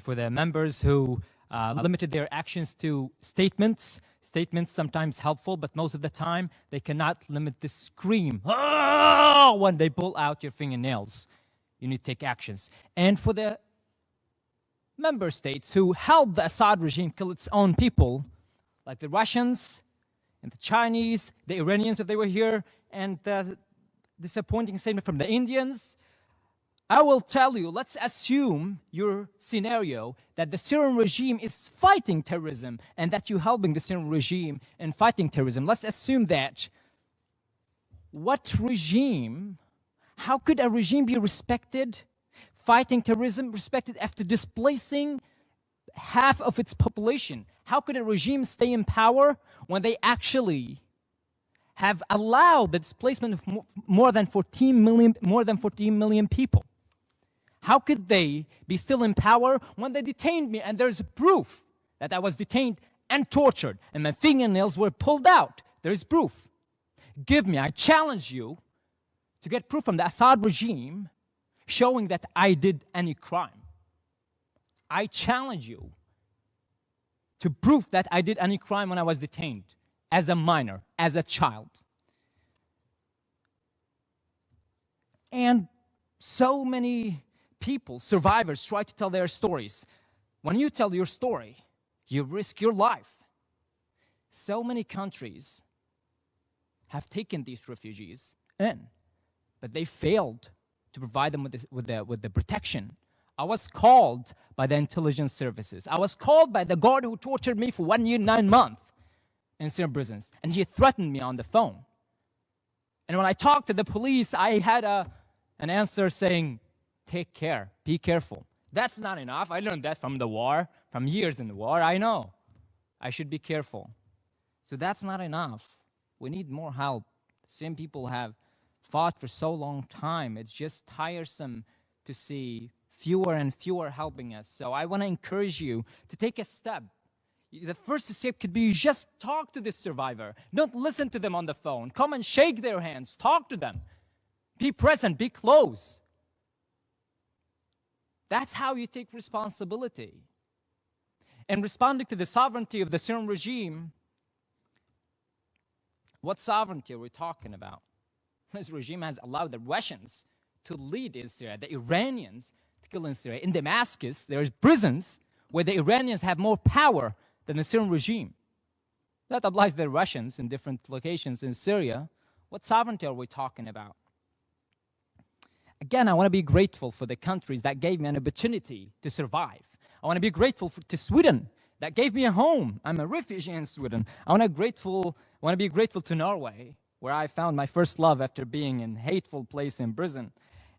And for the members who limited their actions to statements, statements sometimes helpful, but most of the time they cannot limit the scream when they pull out your fingernails. You need to take actions. And for the member states who helped the Assad regime kill its own people, like the Russians and the Chinese, the Iranians if they were here, and the disappointing statement from the Indians, I will tell you, let's assume your scenario that the Syrian regime is fighting terrorism and that you're helping the Syrian regime in fighting terrorism. Let's assume that. What regime, how could a regime be respected, fighting terrorism, respected after displacing half of its population? How could a regime stay in power when they actually have allowed the displacement of more than 14 million people? How could they be still in power when they detained me and there's proof that I was detained and tortured and my fingernails were pulled out? There is proof. Give me, I challenge you to get proof from the Assad regime showing that I did any crime. I challenge you to prove that I did any crime when I was detained as a minor, as a child. And so many people, survivors, try to tell their stories. When you tell your story, you risk your life. So many countries have taken these refugees in, but they failed to provide them with the protection. I was called by the intelligence services. I was called by the guard who tortured me for 1 year, 9 months in Syrian prisons, and he threatened me on the phone. And when I talked to the police, I had an answer saying, take care, be careful. That's not enough. I learned that from the war, from years in the war. I know I should be careful. So that's not enough. We need more help. Same people have fought for so long time. It's just tiresome to see fewer and fewer helping us. So I want to encourage you to take a step. The first step could be just talk to this survivor. Don't listen to them on the phone. Come and shake their hands. Talk to them. Be present. Be close. That's how you take responsibility. And responding to the sovereignty of the Syrian regime, what sovereignty are we talking about? This regime has allowed the Russians to lead in Syria, the Iranians to kill in Syria. In Damascus, there are prisons where the Iranians have more power than the Syrian regime. That applies to the Russians in different locations in Syria. What sovereignty are we talking about? Again, I want to be grateful for the countries that gave me an opportunity to survive. I want to be grateful to Sweden that gave me a home. I'm a refugee in Sweden. I want to be grateful to Norway, where I found my first love after being in a hateful place in prison.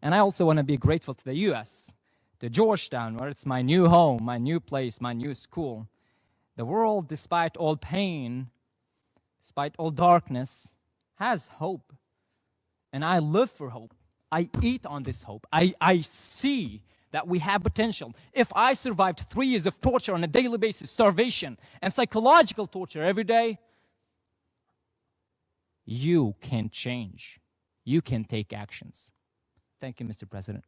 And I also want to be grateful to the US, to Georgetown, where it's my new home, my new place, my new school. The world, despite all pain, despite all darkness, has hope. And I live for hope. I eat on this hope. I see that we have potential. If I survived 3 years of torture on a daily basis, starvation, and psychological torture every day, you can change. You can take actions. Thank you, Mr. President.